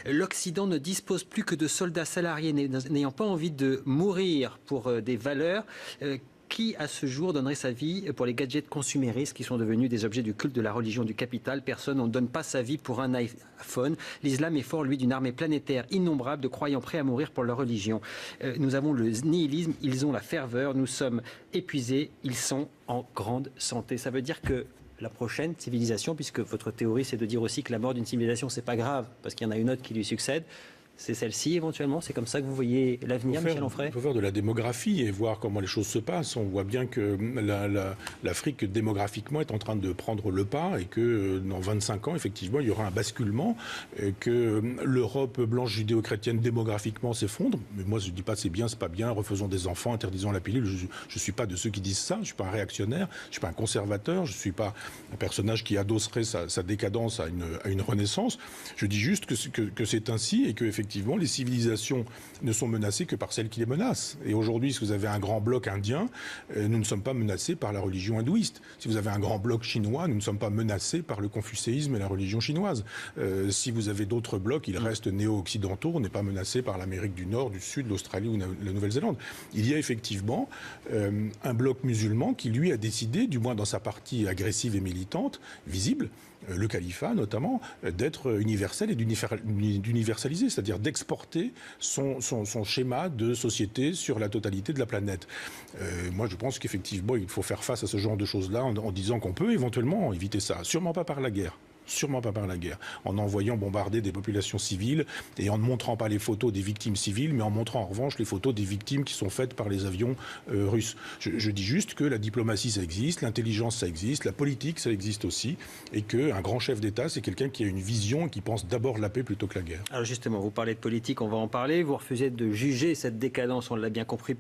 L'Occident ne dispose plus que de soldats salariés n'ayant pas envie de mourir pour des valeurs. Qui, à ce jour, donnerait sa vie pour les gadgets consuméristes qui sont devenus des objets du culte de la religion du capital? Personne, on ne donne pas sa vie pour un iPhone. L'islam est fort, lui, d'une armée planétaire innombrable de croyants prêts à mourir pour leur religion. Nous avons le nihilisme, ils ont la ferveur, nous sommes épuisés, ils sont en grande santé. Ça veut dire que la prochaine civilisation, puisque votre théorie, c'est de dire aussi que la mort d'une civilisation, c'est pas grave, parce qu'il y en a une autre qui lui succède. C'est celle-ci éventuellement? C'est comme ça que vous voyez l'avenir, Michel Onfray? Il faut faire de la démographie et voir comment les choses se passent. On voit bien que l'Afrique, démographiquement, est en train de prendre le pas et que dans 25 ans, effectivement, il y aura un basculement, que l'Europe blanche judéo-chrétienne, démographiquement, s'effondre. Mais moi, je ne dis pas c'est bien, c'est pas bien, refaisons des enfants, interdisons la pilule. Je ne suis pas de ceux qui disent ça. Je ne suis pas un réactionnaire, je ne suis pas un conservateur, je ne suis pas un personnage qui adosserait sa décadence à une renaissance. Je dis juste que c'est ainsi et que, effectivement, les civilisations ne sont menacées que par celles qui les menacent. Et aujourd'hui, si vous avez un grand bloc indien, nous ne sommes pas menacés par la religion hindouiste. Si vous avez un grand bloc chinois, nous ne sommes pas menacés par le confucéisme et la religion chinoise. Si vous avez d'autres blocs, ils restent néo-occidentaux, on n'est pas menacé par l'Amérique du Nord, du Sud, l'Australie ou la Nouvelle-Zélande. Il y a effectivement un bloc musulman qui, lui, a décidé, du moins dans sa partie agressive et militante, visible, le califat notamment, d'être universel et d'universaliser, c'est-à-dire d'exporter son schéma de société sur la totalité de la planète. Moi, je pense qu'effectivement, il faut faire face à ce genre de choses-là en disant qu'on peut éventuellement éviter ça. Sûrement pas par la guerre. Sûrement pas par la guerre, en envoyant bombarder des populations civiles et en ne montrant pas les photos des victimes civiles, mais en montrant en revanche les photos des victimes qui sont faites par les avions russes. Je dis juste que la diplomatie, ça existe, l'intelligence, ça existe, la politique, ça existe aussi, et qu'un grand chef d'État, c'est quelqu'un qui a une vision et qui pense d'abord la paix plutôt que la guerre. Alors justement, vous parlez de politique, on va en parler. Vous refusez de juger cette décadence, on l'a bien compris,